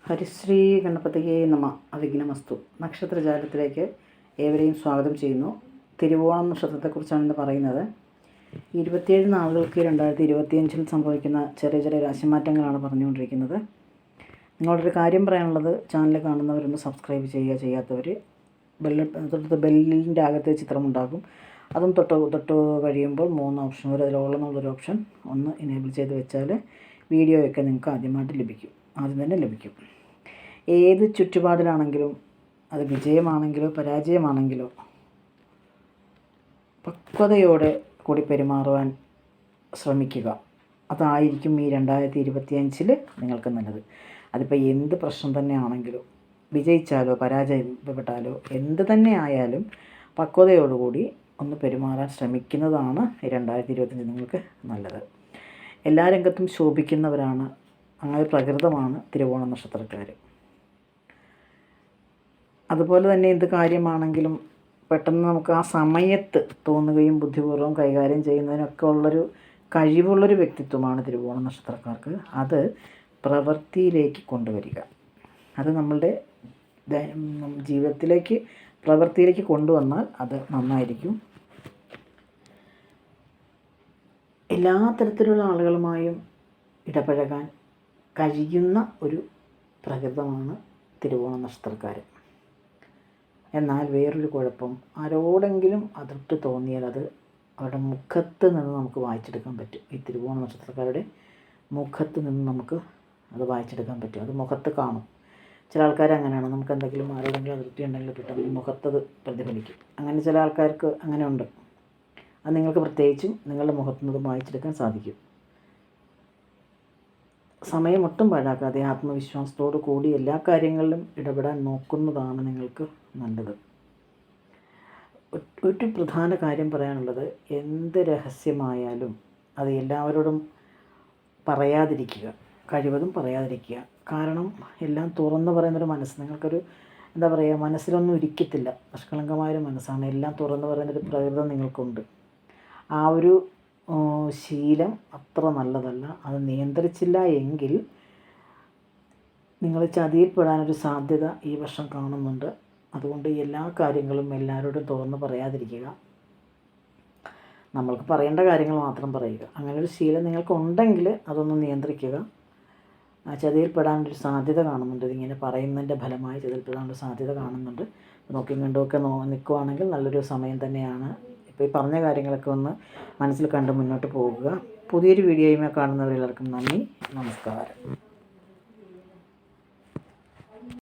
ഹരിശ്രീ ഗണപതിയെ നമ. അവിഘ്നമസ്തു. നക്ഷത്രജാലത്തിലേക്ക് ഏവരെയും സ്വാഗതം ചെയ്യുന്നു. തിരുവോണം നക്ഷത്രത്തെക്കുറിച്ചാണ് ഇന്ന് പറയുന്നത്. 27 നാളുകൾക്ക് 2025 സംഭവിക്കുന്ന ചെറിയ ചെറിയ രാശിമാറ്റങ്ങളാണ് പറഞ്ഞുകൊണ്ടിരിക്കുന്നത്. നിങ്ങളൊരു കാര്യം പറയാനുള്ളത്, ചാനൽ കാണുന്നവരൊന്ന് സബ്സ്ക്രൈബ് ചെയ്യുക, ചെയ്യാത്തവർ തൊട്ടടുത്ത് ബെല്ലിൻ്റെ അകത്തെ ചിത്രമുണ്ടാകും. അതും തൊട്ട് കഴിയുമ്പോൾ 3 ഓപ്ഷൻ വരും. അതിലുള്ളൊരു ഓപ്ഷൻ ഒന്ന് എനേബിൾ ചെയ്ത് വെച്ചാൽ വീഡിയോയൊക്കെ നിങ്ങൾക്ക് ആദ്യം തന്നെ ലഭിക്കും. ഏത് ചുറ്റുപാടിലാണെങ്കിലും, അത് വിജയമാണെങ്കിലോ പരാജയമാണെങ്കിലോ പക്വതയോടെ കൂടി പെരുമാറുവാൻ ശ്രമിക്കുക. അതായിരിക്കും ഈ 2025 നിങ്ങൾക്ക് നല്ലത്. അതിപ്പോൾ എന്ത് പ്രശ്നം തന്നെ ആണെങ്കിലും, വിജയിച്ചാലോ പരാജയപ്പെട്ടാലോ എന്ത് തന്നെ ആയാലും പക്വതയോടുകൂടി ഒന്ന് പെരുമാറാൻ ശ്രമിക്കുന്നതാണ് 2025 നിങ്ങൾക്ക് നല്ലത്. എല്ലാ രംഗത്തും ശോഭിക്കുന്നവരാണ്, അങ്ങനെ പ്രകൃതമാണ് തിരുവോണ നക്ഷത്രക്കാർ. അതുപോലെ തന്നെ എന്ത് കാര്യമാണെങ്കിലും പെട്ടെന്ന് നമുക്ക് ആ സമയത്ത് തോന്നുകയും ബുദ്ധിപൂർവ്വം കൈകാര്യം ചെയ്യുന്നതിനൊക്കെ ഉള്ളൊരു കഴിവുള്ളൊരു വ്യക്തിത്വമാണ് തിരുവോണ നക്ഷത്രക്കാർക്ക്. അത് പ്രവൃത്തിയിലേക്ക് കൊണ്ടുവരിക, അത് നമ്മളുടെ ജീവിതത്തിലേക്ക് പ്രവൃത്തിയിലേക്ക് കൊണ്ടുവന്നാൽ അത് നന്നായിരിക്കും. എല്ലാ തരത്തിലുള്ള ആളുകളുമായും ഇടപഴകാൻ കഴിയുന്ന ഒരു പ്രകൃതമാണ് തിരുവോണ നക്ഷത്രക്കാർ. എന്നാൽ വേറൊരു കുഴപ്പം, ആരോടെങ്കിലും അതിർത്തി തോന്നിയാൽ അത് അവരുടെ മുഖത്ത് നിന്ന് നമുക്ക് വായിച്ചെടുക്കാൻ പറ്റും. ഈ തിരുവോണ നക്ഷത്രക്കാരുടെ മുഖത്ത് നിന്ന് നമുക്ക് അത് വായിച്ചെടുക്കാൻ പറ്റും. അത് മുഖത്ത് കാണും. ചില ആൾക്കാർ അങ്ങനെയാണ്, നമുക്ക് എന്തെങ്കിലും ആരോടെങ്കിലും അതിർത്തി ഉണ്ടെങ്കിൽ പെട്ടെന്ന് മുഖത്തത് പ്രതിഫലിക്കും. അങ്ങനെ ചില ആൾക്കാർക്ക് അങ്ങനെ ഉണ്ട്. അത് നിങ്ങൾക്ക് പ്രത്യേകിച്ചും നിങ്ങളുടെ മുഖത്തു നിന്ന് വായിച്ചെടുക്കാൻ സാധിക്കും. സമയം ഒട്ടും പാഴാക്കാതെ ആത്മവിശ്വാസത്തോടു കൂടി എല്ലാ കാര്യങ്ങളിലും ഇടപെടാൻ നോക്കുന്നതാണ് നിങ്ങൾക്ക് നല്ലത്. ഒരു പ്രധാന കാര്യം പറയാനുള്ളത്, എന്ത് രഹസ്യമായാലും അത് എല്ലാവരോടും പറയാതിരിക്കുക, കഴിവതും പറയാതിരിക്കുക. കാരണം എല്ലാം തുറന്നു പറയുന്നൊരു മനസ്സ്, നിങ്ങൾക്കൊരു എന്താ പറയുക, മനസ്സിലൊന്നും ഇരിക്കത്തില്ല. നിഷ്കളങ്കമായൊരു മനസ്സാണ്. എല്ലാം തുറന്നു പറയുന്നൊരു പ്രകൃതം നിങ്ങൾക്കുണ്ട്. ആ ഒരു ശീലം അത്ര നല്ലതല്ല. അത് നിയന്ത്രിച്ചില്ല എങ്കിൽ നിങ്ങൾ ചതിയിൽപ്പെടാനൊരു സാധ്യത ഈ വർഷം കാണുന്നുണ്ട്. അതുകൊണ്ട് എല്ലാ കാര്യങ്ങളും എല്ലാവരോടും തുറന്ന് പറയാതിരിക്കുക. നമ്മൾക്ക് പറയേണ്ട കാര്യങ്ങൾ മാത്രം പറയുക. അങ്ങനൊരു ശീലം നിങ്ങൾക്കുണ്ടെങ്കിൽ അതൊന്ന് നിയന്ത്രിക്കുക. ചതിയിൽപ്പെടാനൊരു സാധ്യത കാണുന്നുണ്ട്. ഇതിങ്ങനെ പറയുന്നതിൻ്റെ ഫലമായി ചതിയിൽപ്പെടാനൊരു സാധ്യത കാണുന്നുണ്ട്. നോക്കിയും കണ്ടുമൊക്കെ നിൽക്കുവാണെങ്കിൽ നല്ലൊരു സമയം തന്നെയാണ്. ഇപ്പോൾ ഈ പറഞ്ഞ കാര്യങ്ങളൊക്കെ ഒന്ന് മനസ്സിൽ കണ്ട് മുന്നോട്ട് പോകുക. പുതിയൊരു വീഡിയോയുമായി കാണുന്നവരെല്ലാവർക്കും നന്ദി, നമസ്കാരം.